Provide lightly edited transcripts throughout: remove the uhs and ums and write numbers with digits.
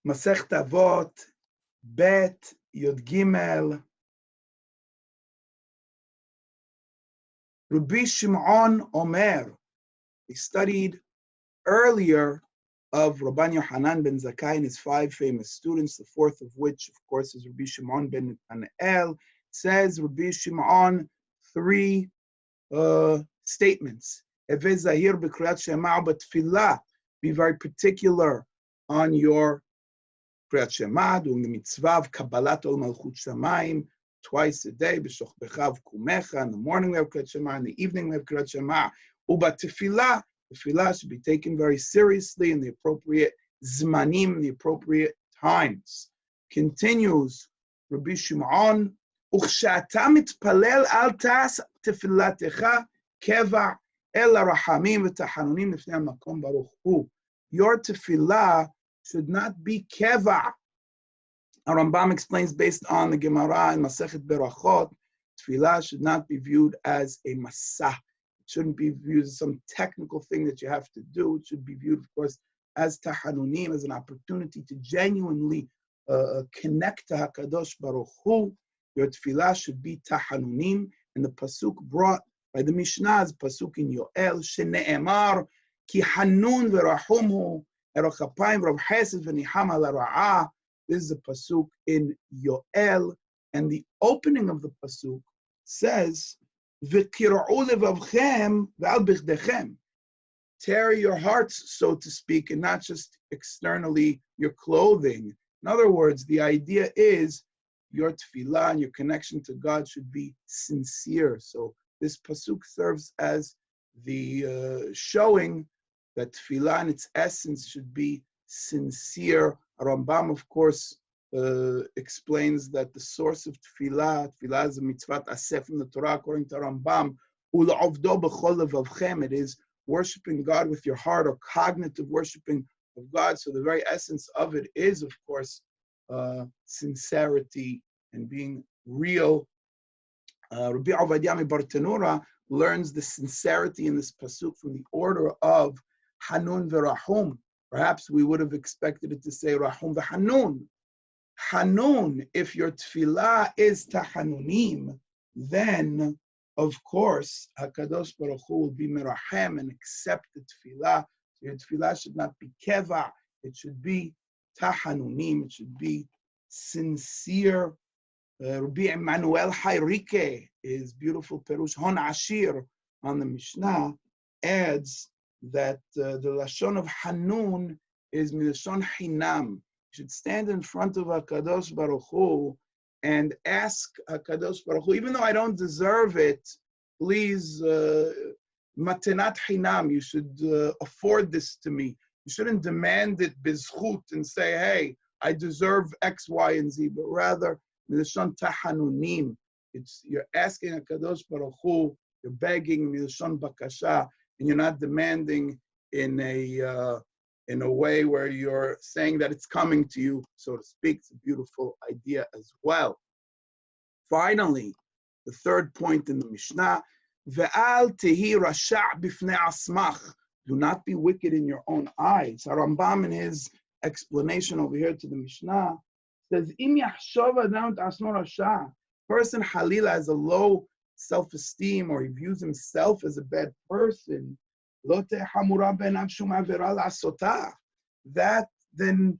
Masech Avot, Bet, Yod Gimel. Rabbi Shimon Omer. We studied earlier of Rabban Yochanan ben Zakkai and his 5 famous students, the 4th of which, of course, is Rabbi Shimon ben Anel. Says Rabbi Shimon 3 statements. Heveh zahir b'kriyat shema b'tfilah. Be very particular on your kriyat shema, doing the mitzvah of kabbalat ol malchut shamayim twice a day, b'shochbecha v'kumecha. In the morning we have kriyat shema, in the evening we have kriyat shema. Uba tefillah, tefillah should be taken very seriously in the appropriate zmanim, the appropriate times. Continues Rabbi Shimon, וכשאתה מתפלל אל תעש תפילתך קבע אלא רחמים ותחנונים לפני המקום ברוך הוא. Your tefillah should not be keva. Rambam explains based on the Gemara in Masechet Berachot, tefillah should not be viewed as a masah. It shouldn't be viewed as some technical thing that you have to do. It should be viewed, of course, as tahanunim, as an opportunity to genuinely connect to HaKadosh Baruch Hu. Your tefillah should be tahanunim, and the pasuk brought by the Mishnah is pasuk in Yoel, shene'emar ki hanun v'rahumhu erachapayim v'rav chesed v'niham al ra'ah. This is a pasuk in Yoel, and the opening of the pasuk says, v'kir'u levavchem v'al bichdechem. Tear your hearts, so to speak, and not just externally your clothing. In other words, the idea is your tefillah and your connection to God should be sincere. So this pasuk serves as the showing that tefillah in its essence should be sincere. Rambam, of course, explains that the source of tefillah is a mitzvah aseh from the Torah, according to Rambam. U'la'ovdo b'chol levavchem. It is worshiping God with your heart, or cognitive worshiping of God. So the very essence of it is, of course, sincerity and being real. Rabbi Ovadia Bartenura learns the sincerity in this pasuk from the order of Hanun v'Rahum. Perhaps we would have expected it to say Rahum v'Hanun. Hanun, if your tefillah is tahanunim, then of course HaKadosh Baruch Hu will be merahem and accept the tefillah. So your tefillah should not be keva, it should be tahanunim, it should be sincere. Rabbi Emmanuel Pirke, his beautiful Perush Hon Ashir on the Mishnah, adds that the Lashon of Hanun is Milashon Hinam. You should stand in front of HaKadosh Baruch Hu and ask HaKadosh Baruch Hu, even though I don't deserve it, please, Matenat Hinam, you should afford this to me. You shouldn't demand it bizchut and say, hey, I deserve X, Y, and Z, but rather, Milashon Tahanunim. You're asking HaKadosh Baruch Hu, you're begging Milashon Bakasha, and you're not demanding in a way where you're saying that it's coming to you, so to speak. It's a beautiful idea as well. Finally, the third point in the Mishnah, Ve'al tehi rasha' b'fnei asmach. Do not be wicked in your own eyes. Rambam in his explanation over here to the Mishnah says, Im yachshov adam t'asmo rasha. Person halila has a low self-esteem, or he views himself as a bad person. Lo tehamura benav shum avera la'asotah. That then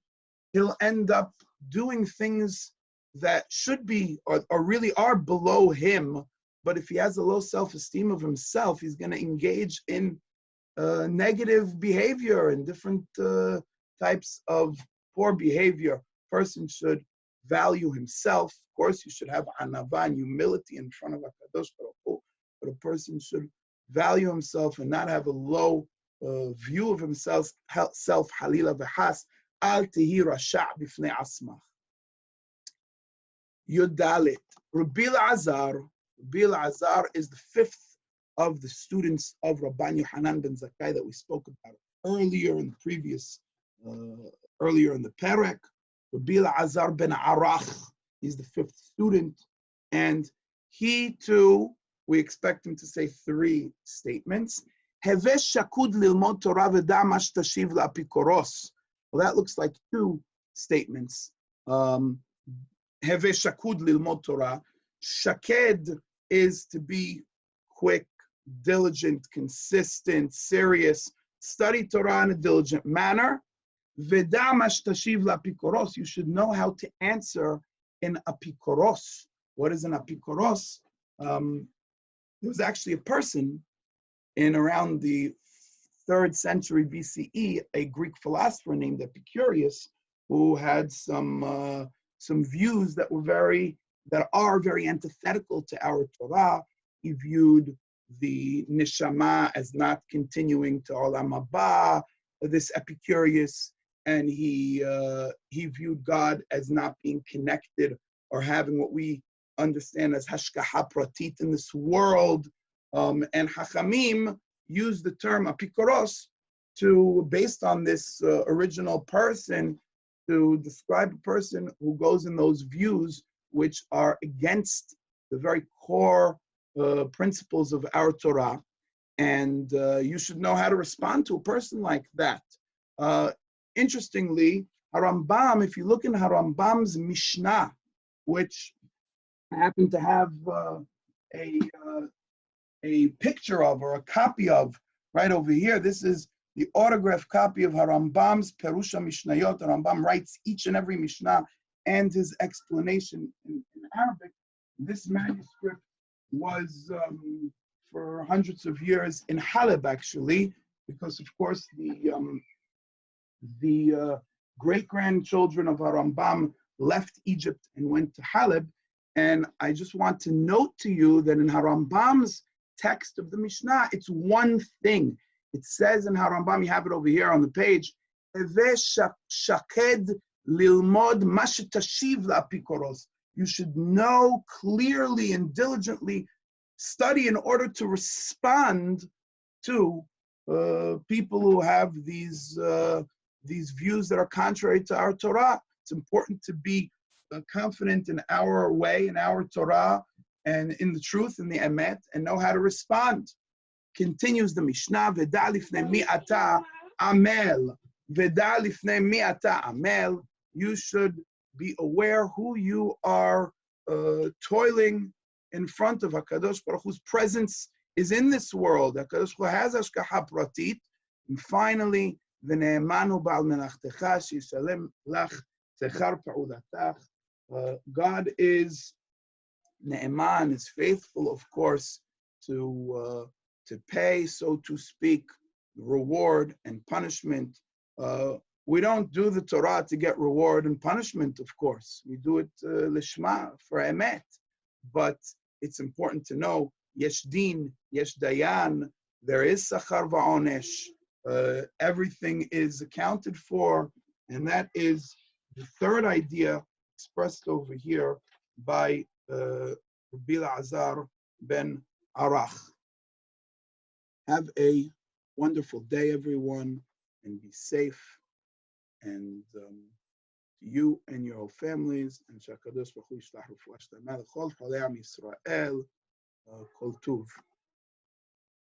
he'll end up doing things that should be or really are below him. But if he has a low self-esteem of himself, he's going to engage in negative behavior and different types of poor behavior. Person should value himself. Of course, you should have anava and humility in front of HaKadosh Baruch Hu, but a person should value himself and not have a low view of himself. Halila v'has al tehi rasha' b'fnei asmach. Yodalit. Rabbi Azar is the 5th of the students of Rabban Yochanan ben Zakkai that we spoke about earlier in the previous, earlier in the Perek. Rabbi Azar ben Arach, he's the 5th student, and he too, we expect him to say 3 statements. Heveh shakud lilmod Torah v'da' ma shtashiv la'apikoros. Well, that looks like 2 statements. Heve shakud lilmod Torah. Shaked is to be quick, diligent, consistent, serious. Study Torah in a diligent manner. Veda mashtashiv lapikoros. You should know how to answer in apikoros. What is an apikoros? There was actually a person in around the 3rd century BCE, a Greek philosopher named Epicurus, who had some views that are very antithetical to our Torah. He viewed the neshama as not continuing to olam haba, this Epicurus, and he viewed God as not being connected or having what we understand as hashgacha pratit in this world. And Hachamim used the term apikoros based on this original person, to describe a person who goes in those views which are against the very core principles of our Torah. And you should know how to respond to a person like that. Interestingly, Harambam, if you look in Harambam's Mishnah, which I happen to have a picture of, or a copy of, right over here. This is the autographed copy of Harambam's Perusha Mishnayot. Harambam writes each and every Mishnah and his explanation in Arabic. This manuscript was for hundreds of years in Halab, actually, because of course the great-grandchildren of Harambam left Egypt and went to Halab. And I just want to note to you that in Harambam's text of the Mishnah, it's one thing. It says in Harambam, you have it over here on the page, shaked lilmod mashetashiv la'apikoros. You should know clearly and diligently, study in order to respond to people who have these views that are contrary to our Torah. It's important to be confident in our way, in our Torah, and in the truth, in the emet, and know how to respond. Continues the Mishnah, Veda lifnei mi'ata amel. Veda lifnei mi'ata amel. You should be aware who you are toiling in front of. HaKadosh Baruch Hu's presence is in this world. HaKadosh Baruch Hu has hashgacha pratit. And finally, v'ne'emanu ba'al menachtecha she'yishalem lach zechar pa'ulatach. God is Ne'eman, is faithful, of course, to pay, so to speak, reward and punishment. We don't do the Torah to get reward and punishment, of course. We do it lishma, for emet. But it's important to know, yesh din, yesh dayan, there is sachar va'onesh. Everything is accounted for, and that is the third idea expressed over here by Rabbi Azar ben Arach. Have a wonderful day, everyone, and be safe. And you and your families, and Shakadosh Baruch Hu yishlach refuah shlema l'chol cholei Am Yisrael, kol tuv.